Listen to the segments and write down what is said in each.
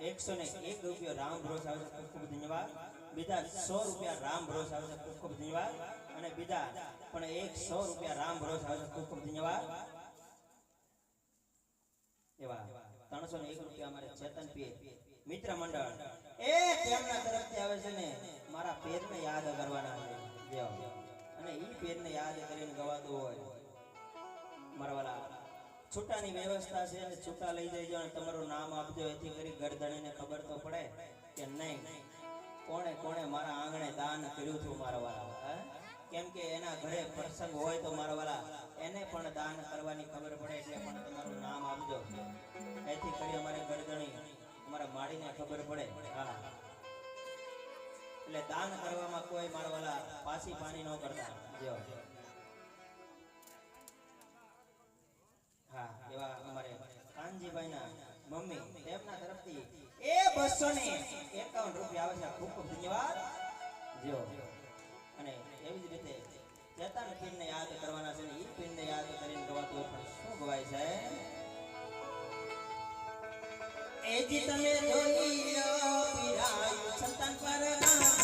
101 રૂપિયા રામ ભરોસે આવે છે, ખૂબ ખૂબ ધન્યવાદ. બીજા 100 રૂપિયા રામ ભરોસે આવે છે, ખૂબ ખૂબ ધન્યવાદ. અને બીજા પણ 100 રૂપિયા રામ ભરોસે આવે છે, ખૂબ ખૂબ ધન્યવાદ. એવા 301 રૂપિયા અમારે ચેતન પીએ મિત્ર મંડળ એ તેમના તરફથી આવે છે ને મારા પેરને યાદ કરવાના છે અને ઈ પેરને યાદ કરીને ગવાતું હોય મારા વાલા છૂટાની વ્યવસ્થા છે અને છૂટા લઈ જઈજો અને તમારું નામ આપજો, એથી કરી ગરદણીને ખબર તો પડે કે નહીં કોણે કોણે મારા આંગણે દાન કર્યું હતું મારા વાલા. કેમ કે એના ઘરે પ્રસંગ હોય તો મારા વાલા એને પણ દાન કરવાની ખબર પડે એટલે પણ તમારું નામ આપજો, એથી કરી અમારે ગરદણી અમારા માડીને ખબર પડે. હા એટલે દાન કરવામાં કોઈ મારા વાલા પાછી પાણી ન કરતા. જો હા એવા અમારે કાનજીભાઈના મમ્મી તેમના તરફથી એ 251 રૂપિયા આવે છે, ખૂબ ખૂબ ધન્યવાદ. જો અને એવી જ રીતે ચેતન પીરને યાદ કરવાના છે ને ઈ પીરને યાદ કરીને ગવાતું પણ શું ગવાય છે એ જી તમે જોઈ લો પીરાયું સંતાન પર નામમાં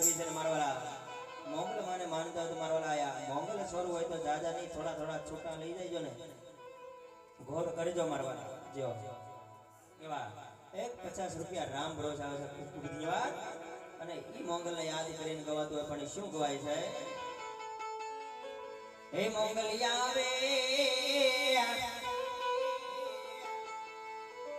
દેવી છે મારવાલા મોંગલ માને માનતા હોય તો મારવાલા આયા મોંગલ સ્વરૂપ હોય તો જાજા નહીં થોડા થોડા છૂટા લઈ જઈજો ને ઘોર કરજો મારવાલા જો એવા એક 50 રૂપિયા રામ ભરોસ આવે છે ખૂબ ખૂબ ધન્યવાદ અને ઈ મોંગલ ને યાદ કરીને ગવાતું હોય પણ શું ગવાય છે હે મોંગલ આવે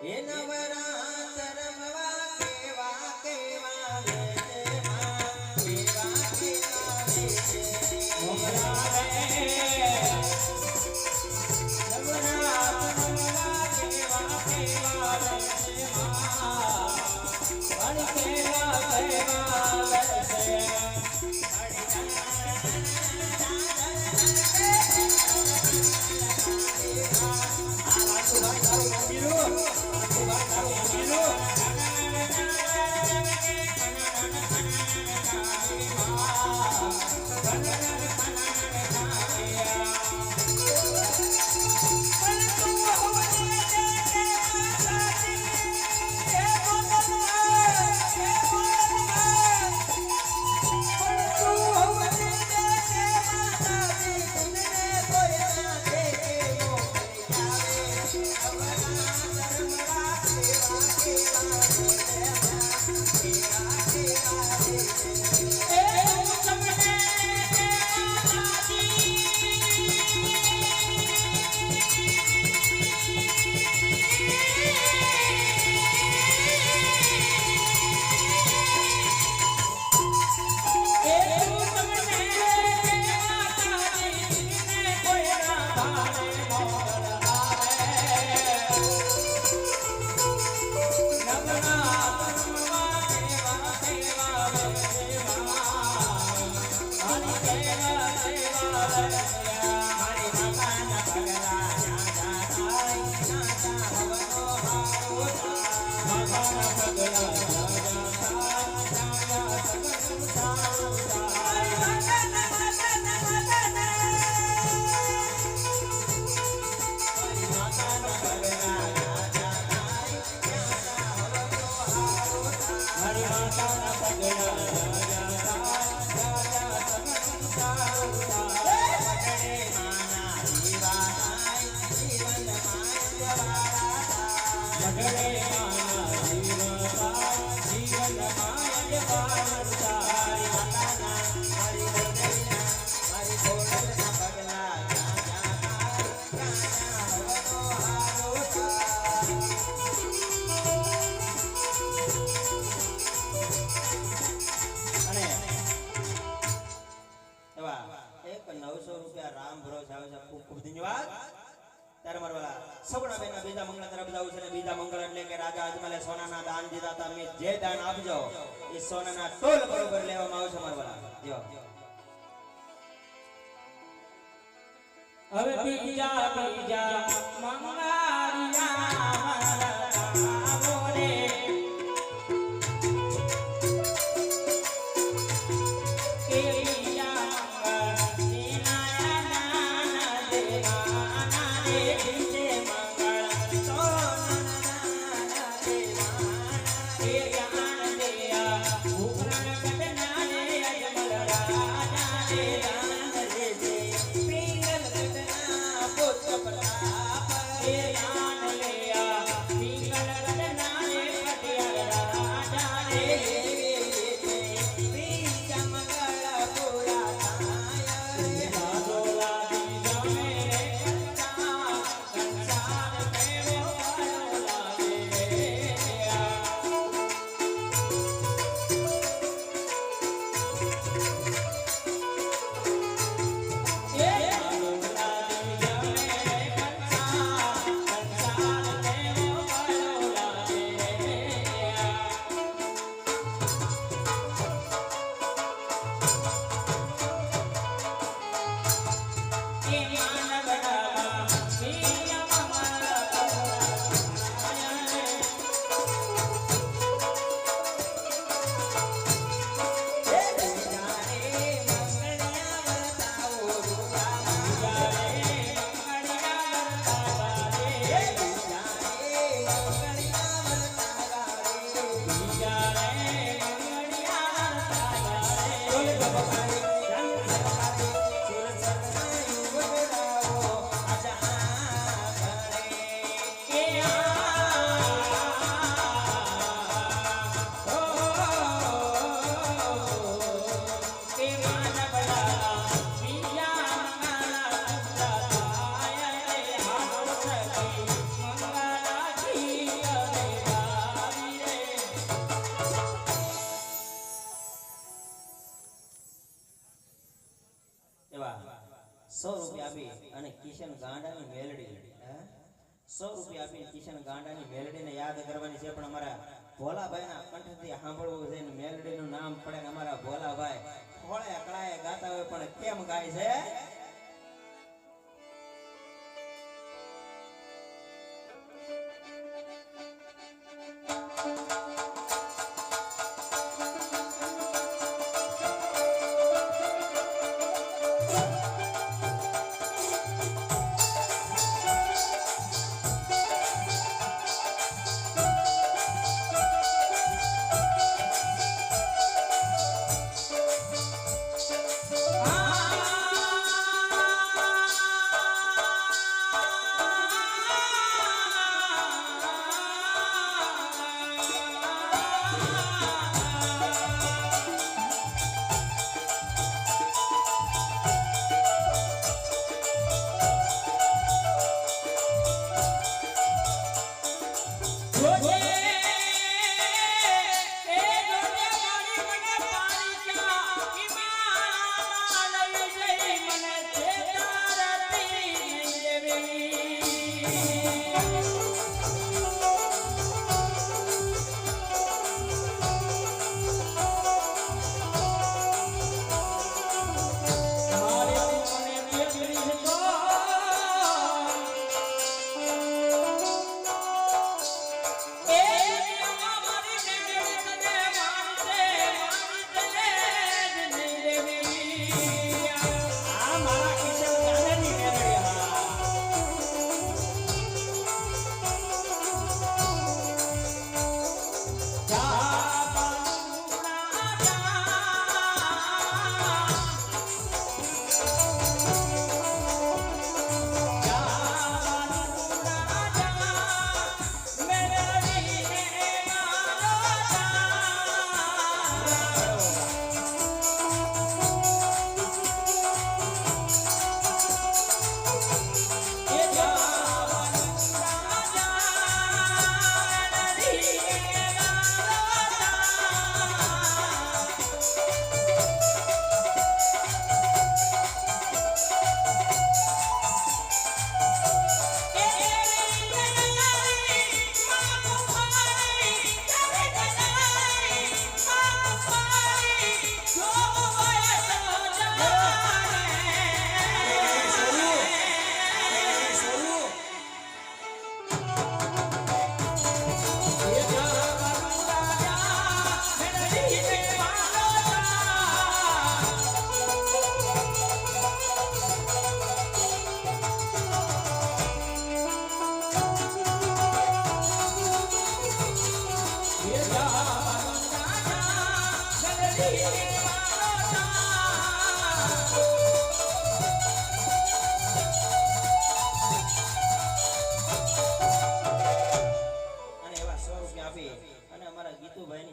એ નવરાત્ર રમવા કેવા કેવા વેચે માં કેવા કેવા વેચે મોંગલ આવે નવરાત્ર રમવા કેવા કેવા વેચે માં વળી કેવા કેવા વેચે બીજા મંગળ તરફ જાવ છે ને બીજા મંગળ એટલે કે રાજા અજમલે સોનાના દાન દીધા હતા મે જે દાન આપજો એ સોનાના ટોલ બરોબર લેવામાં આવશે મારવાલા જો હવે બીજા મંગળિયા Bye. ₹100 આપી અને કિશન ગાંડાની મેલડી, હે? ₹100 આપી કિશન ગાંડાની મેલડીને યાદ કરવાની છે, પણ અમારા ભોલાભાઈના કંઠથી સાંભળવું છે ને મેલડીનું નામ પડે ને અમારા ભોલાભાઈ ખોળે અકળાએ ગાતા હોય પણ કેમ ગાય છે?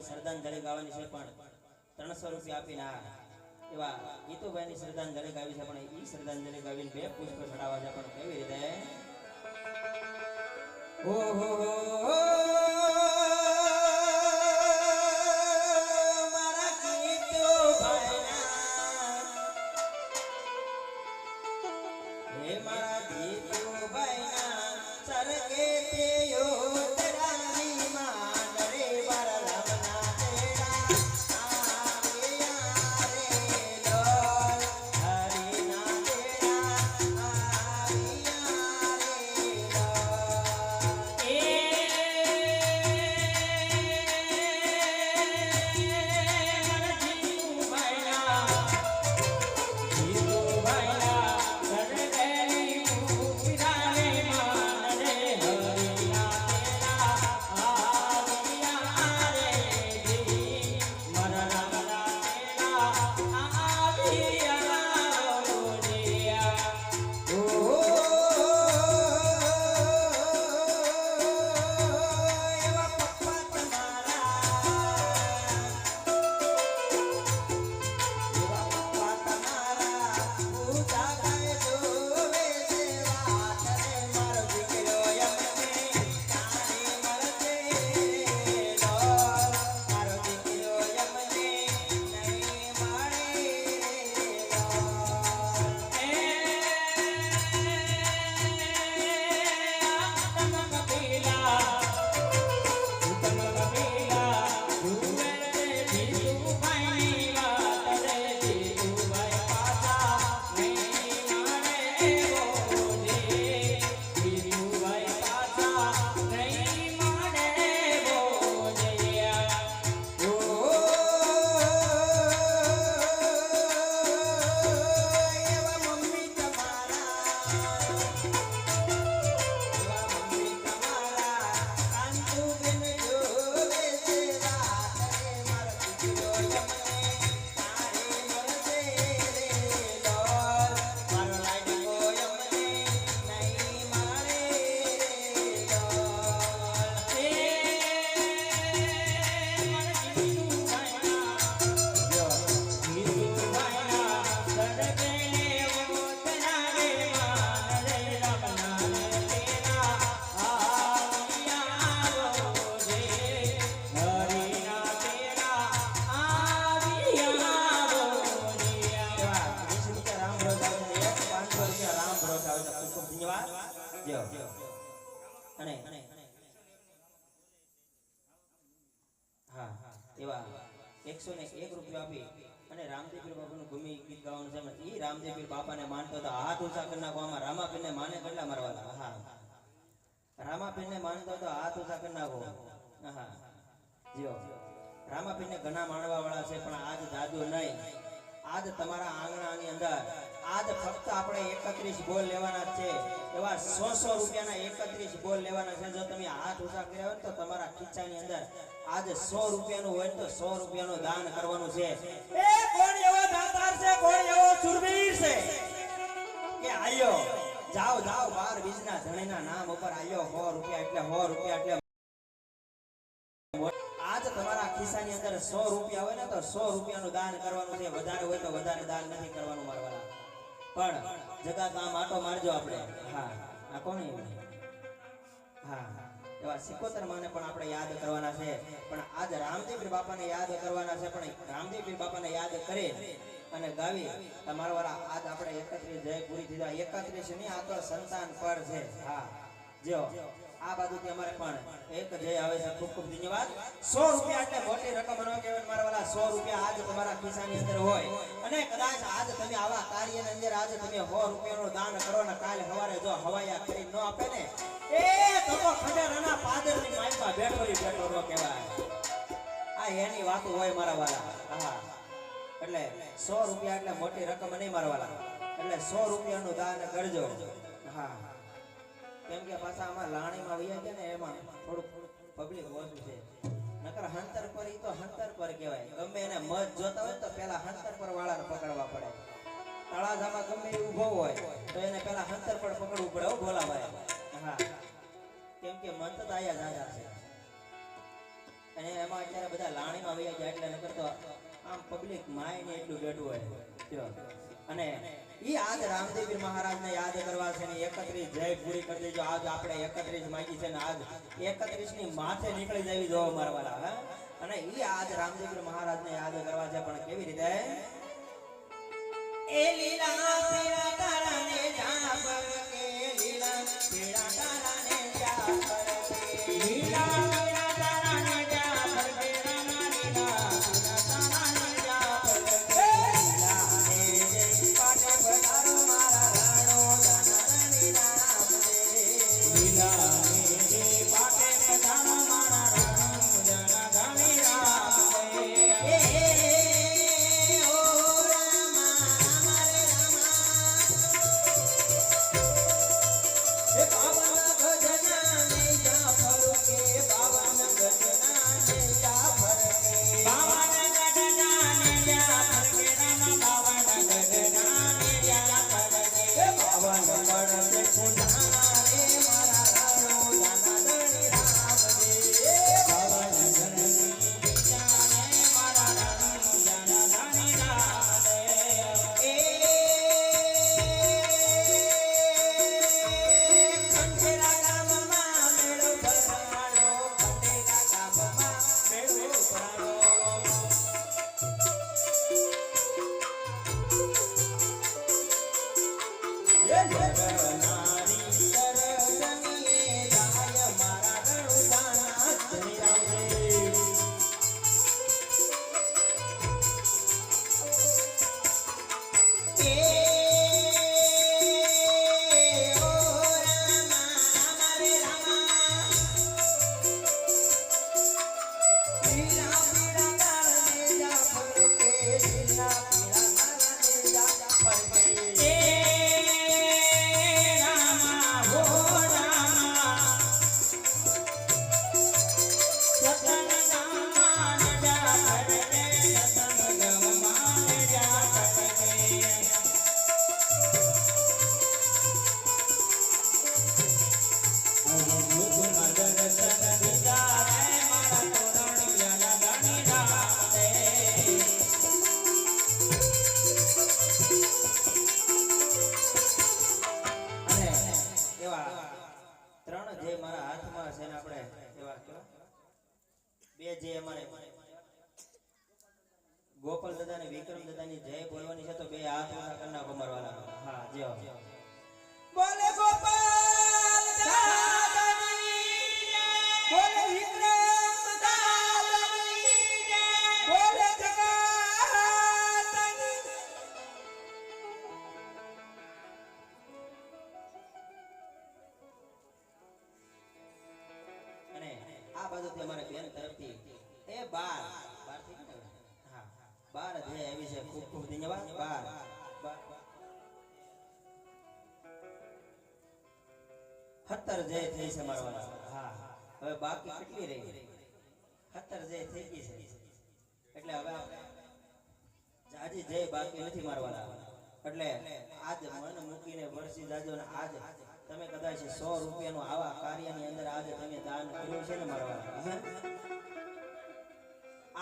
શ્રદ્ધાંજલિ ગાવાની છે, પણ ₹300 આપીને એવા ગીતુભાઈની શ્રદ્ધાંજલિ ગાવી છે, પણ ઈ શ્રદ્ધાંજલિ ગાવીને 2 પુષ્પ ચડાવવા છે, પણ કેવી રીતે? ઓહો મારા ગીતુભાઈના, હે મારા ગીતુભાઈના સરગે તેયો 101 રૂપિયા આપી અને રામદેવપીર બાપાનું ભૂમિ ગીત ગાવાનું છે. ઈ રામદેવપીર બાપાને માનતો તો હાથ ઊંચા કરી નાખો. આમાં રામાપીરને માને કેટલા મારવાના? હા, રામાપીરને માનતો તો હાથ ઊંચા કરી નાખો. હા જો રામાપીરને ઘણા માણવા વાળા છે, પણ આજ જાદુ નહીં. આજ તમારા આંગણાની અંદર આજ ફક્ત આપણે 31 બોલ લેવાના જ છે. એવા 100 રૂપિયાના 31 બોલ લેવાના છે. જો તમે હાથ ઊંચા કર્યા હોય તો તમારા ખીચાની અંદર આજ 100 રૂપિયાનું હોય તો 100 રૂપિયાનું દાન કરવાનું છે. એ કોણ એવો દાતાર છે, કોણ એવો ચુરવીર છે કે આયો જાઓ જાઓ 12 બીજના ધણીના નામ ઉપર આયો 100 રૂપિયા એટલે 100 રૂપિયા એટલે આજ તમારા ખિસ્સાની અંદર 100 રૂપિયા હોય ને તો 100 રૂપિયાનું દાન કરવાનું છે. વધારે હોય તો વધારે દાન નથી કરવાનું મારવાલા. પણ જગા કામ આટો મારજો આપણે. હા આ કોને? હા એવા સિકોતર માને પણ આપણે યાદ કરવાના છે. પણ આજ રામદેવપીર બાપાને યાદ કરવાના છે. પણ રામદેવપીર બાપાને યાદ કરે અને ગાવી તમારા વાળા આજ આપણે 31 જય પૂરી થઈ જાય. 31 ની આ તો સંતાન પર છે. હા જો આ બાજુથી અમારે પણ એક જય આવે છે. ખૂબ ખૂબ ધન્યવાદ. 100 રૂપિયા એટલે મોટી રકમ ન કહેવાય મારા વાલા. 100 રૂપિયા આજ તમારા ખિસ્સાની અંદર હોય અને કદાચ આજ તમે આવા કાર્યની અંદર આજ તમે 100 રૂપિયાનું દાન કરો ને કાલે સવારે જો હવાયા કરી ન આપે ને એ તો ખંડેરાના પાદરની માઈમાં બેઠો ન કહેવાય. આ એની વાતો હોય મારા વાલા. હા એટલે 100 રૂપિયા એટલે મોટી રકમ નહીં મારા વાલા. એટલે 100 રૂપિયાનું દાન કરજો. હા કેમ કે પાછા આમાં લાણીમાં વયા ગયા ને એમાં થોડુંક પબ્લિક ઓછું છે. નકર હંતર પર ઈ તો હંતર પર કહેવાય. ગમે એને મત જોતા હોય તો પેલા હંતર પર વાળાને પકડવા પડે. તળાજામાં ગમે એ ઊભો હોય તો એને પેલા હંતર પર પકડવું પડે. હો ભોલાભાઈ. હા કેમ કે મંત તો આયા જાજા છે અને એમાં અત્યારે બધા લાણીમાં વયા ગયા એટલે નકર તો આમ પબ્લિક માયને એટલું બેઠું હોય. અને ઈ આજ રામદેવપીર મહારાજને યાદ કરવા છે ને 31 જય પૂરી કરી દેજો. આજ આપણે 31 માંગી છે ને આજ 31 ની માથે નીકળી જવી જો મારવાલા. હા અને ઈ આજ રામદેવપીર મહારાજને યાદ કરવા છે. પણ કેવી રીતે? એ લીલા પીળા તારાને જા પર કે લીલા પીળા તારાને જા પર કે લીલા પીળા તારાને જા પર કે રામા લીલા પીળા તારાને જા પર કે લીલા ને જે પાટે પધારો મારા રાણો દાના રાણી રામ દે લીલા ને જે પાટે પધારો મારા રાણો દાના રાણી રામ દે ઓ રામા રામા રે રામા એ પાવન ગજના ને જાફર કે પાવન ગજના ને જાફર કે પાવન ગજના ને જાફર કે રામ પાવન ગજના ને જાફર કે પાવન પડે ખુદાના રે મારા રાણો દાના રાણી રામ દે પાવન જનની જાને મારા રાણો દાના રાણી રામ દે એ ખંડેરા ગામમાં મેળો ભરાણો ખંડેરા ગામમાં મેળો ભરાણો એ નારી સરસનીએ જાય મારા રણુદાના ધણી રામ દે એ ઓ રામા રામા રે રામા લીલા પીળા તારાને જાફર કે લીલા પીળા તારાને જાફર કે એ રામા હો રામા સતન ગામમાં જાફર કે સતન ગામમાં જાફર કે ત્રણ જે મારા હાથમાં છે ને આપણે એવા કેવા બે જે અમારે ગોપાલ દાદા ને વિક્રમ દાદા ની જય બોલવાની છે તો બે હાથ ઊંચા કરી નાખો મારવાના. હા જો બોલે ગોપાલ દાદાની જય બોલે વિક્રમ દાદાની જય બોલે બાજુથી અમારે બેન તરફથી એ 12 થી ને? હા 12 જે આવી છે ખૂબ ખૂબ ધન્યવાદ 12 17 જે થઈ છે મારવાના. હા હવે બાકી કેટલી રહી? 17 જે થઈ ગઈ છે એટલે હવે જાજી જય બાકી નથી મારવાના. એટલે આજ મન મૂકીને વરસી જાજો ને આજ તમે કદાચ 100 રૂપિયાનું આવા કાર્યની અંદર આજે તમે દાન કર્યું છે ને મારવાના.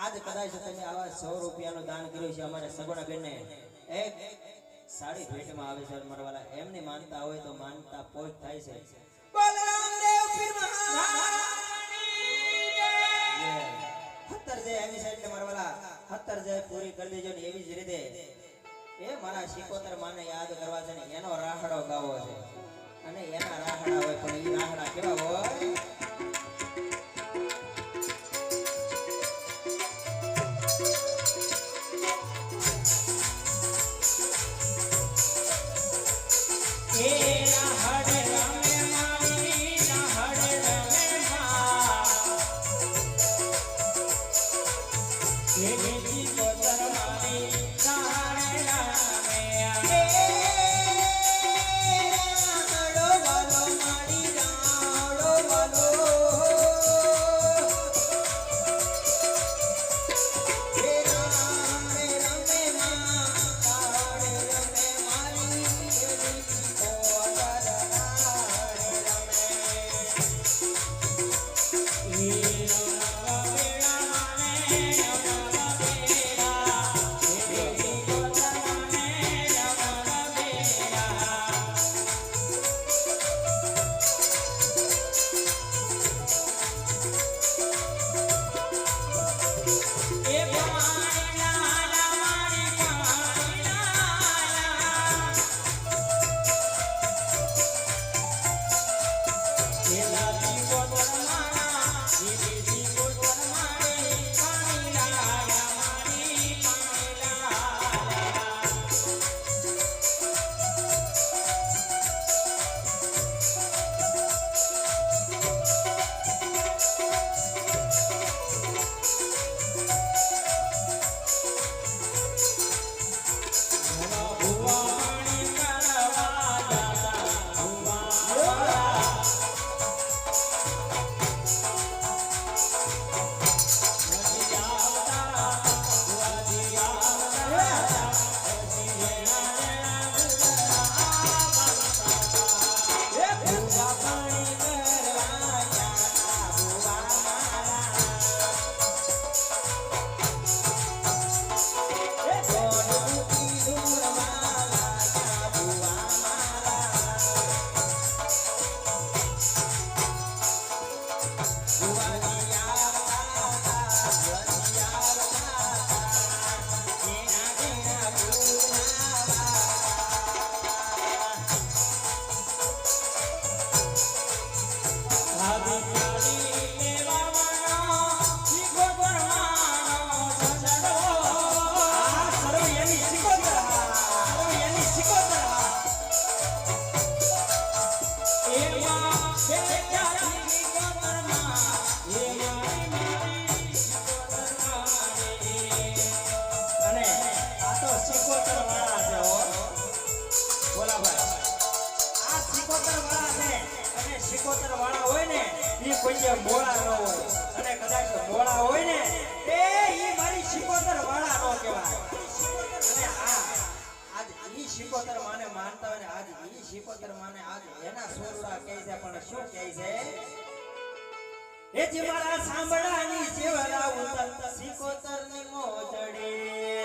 આજ કદાચ તમે આવા 100 રૂપિયાનું દાન કર્યું છે અમારે સગુણા બેનને એક સાડી ભેટમાં આવે છે મારવાલા. એમની માનતા હોય તો માનતા પોચ થાય છે. બોલ રામદેવ પીર મહારાજની જય. 17 જે આવી છે એટલે મારવાલા 17 જે પૂરી કરી દેજો ને એવી જ રીતે એ મારા શિકોતર માને યાદ કરવા છે ને એનો રાહડો ગાવો છે અને એના રાહડા હોય પણ ઈ રાહડા કેવા હોય? મોળા ન હોય અને કદાચ મોળા હોય ને એ ઈ મારી શિકોતર વાળા નો કહેવાય. અને આજ ઈ શિકોતર માને માનતા હોય ને આજ ઈ શિકોતર માને આજ એના સોરડા કહે છે પણ શું કહે છે? એ જે મારા સાંભળાની સેવરા ઉતર શિકોતર ની મોજડી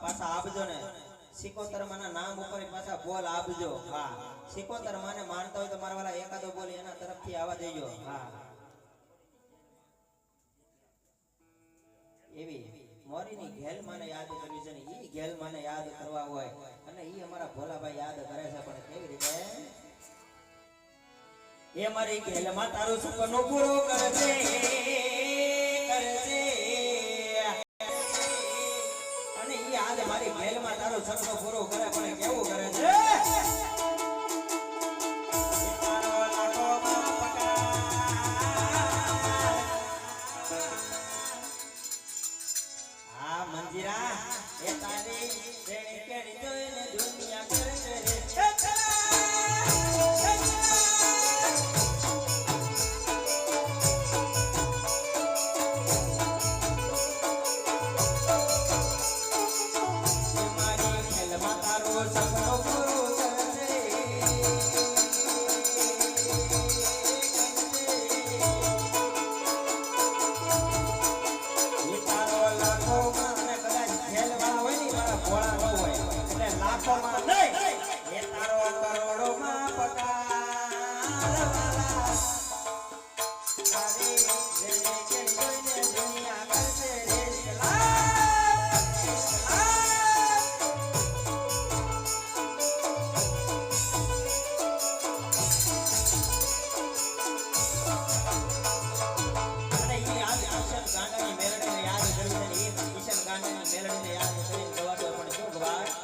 પાછા આપજો ને સિકોતર માના નામ ઉપર પાછા બોલ આપજો હા સિકોતર માને માનતા હોય તો મારા વાલા એકાદો બોલ એના તરફથી આવવા દેજો હા એવી મોરીની ઘેલ માને યાદ કરવી છે ને ઈ ઘેલ માને યાદ કરવા હોય અને ઈ અમારા ભોલાભાઈ યાદ કરે છે પણ કેવી રીતે એ મારી ઘેલ માં તારું સપનું પૂરું કરજે અને ઈ આજ મારી ઘેલ માં તારું સપનું પૂરું કરે પણ કેવું કરે છે મંજીરા એ તારી રેણી કેણી જોઈને દુનિયા કરશે રે મારી ખેલમાં તારો સપનો પૂરો કરશે એ તારો લાખોમાં લાખોમાં નહીં એ તારો કરોડોમાં પગારવાલા તારી જેને કે જોઈને દુનિયા કરશે રે અને ઈ આજ ઈશન ગાંડાની મેલડીને યાદ કરવી છે ઈ ઈશન ગાંડાની મેલડીને યાદ કરીને ગવાતો પણ શું ગવાય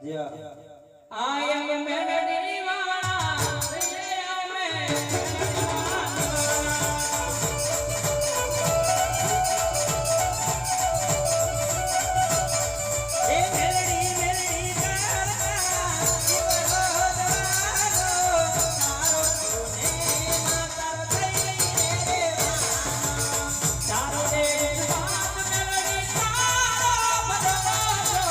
જે આય મેળડી વાળા રે અમે એ મેળડી મેળડી કરતા જીવરો દવાનો તારો ને માતા થઈ રે તારો દે વાત મેળડી તારો બદલો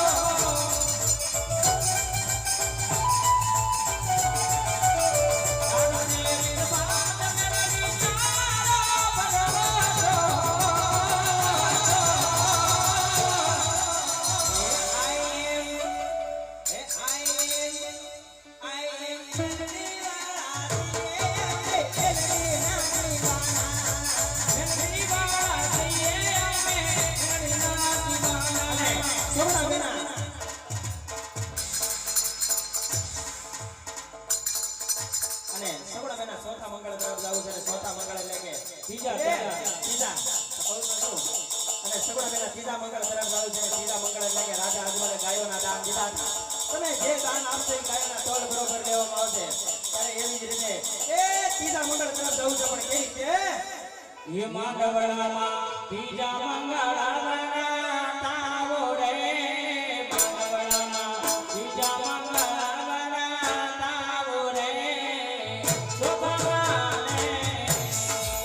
અને સગુણા બેના ચોથા મંગળ તરફ જવું છે અને ચોથા મંગળ એટલે કે બીજા ત્રીજા અને સગુણા બેના ત્રીજા મંગળ તરફ જવું છે અને ત્રીજા મંગળ એટલે કે રાજા અજમલે ગાયોના દાન દીધા હતા. તમે જે દાન આપશો એ ગાયોના તોલ બરોબર લેવામાં આવશે. ત્યારે એવી જ રીતે એ ત્રીજા મંગળ તરફ જવું છે પણ કેવી રીતે એ માંડવડામાં બીજા મંગળવાના તાવો રે માંડવડામાં બીજા મંગળવાના તાવો રે શોભાવાને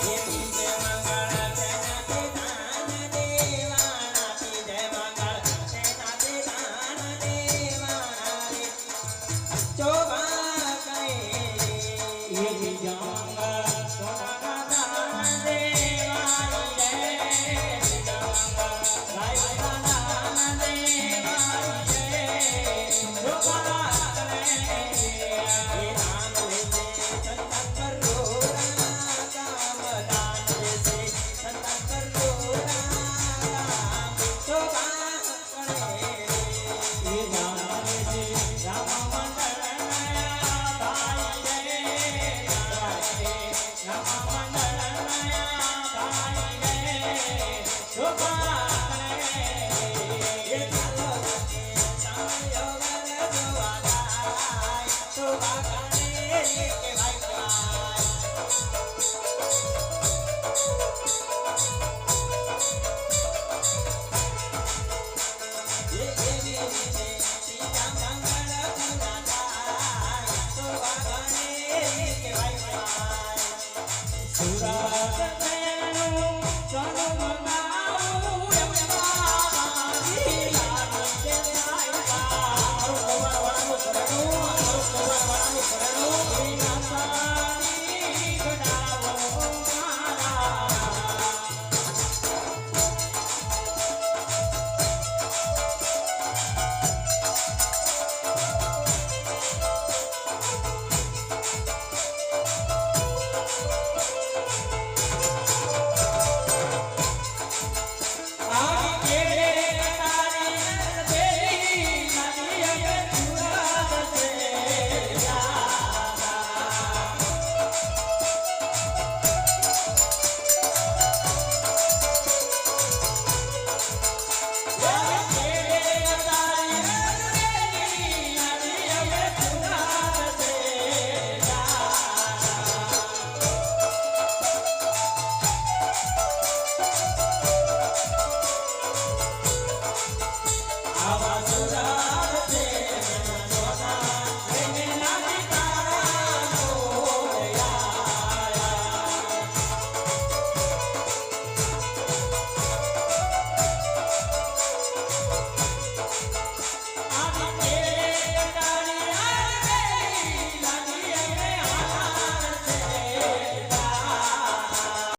એ બીજે મંગળ તેનાથી દાન દેવાના બીજે મંગળ તેનાથી દાન દેવાના રે શોભા કહે એ બીજા મંગળ સોનાના દાન દેવાય રે બીજા મંગળ ગાયના દાન દેવાય રે શોભા કરે એ દાન લેજે સંતન કરોડા કામ દાન લેજે સંતન કરોડા કામ શોભા કરે એ દાન લેજે રામ મંડળ નયા ભાઈ રે રામ મંડળ નયા ભાઈ રે શોભા કરે એ ચાલો સામયો વર જોવા જાય શોભા કરે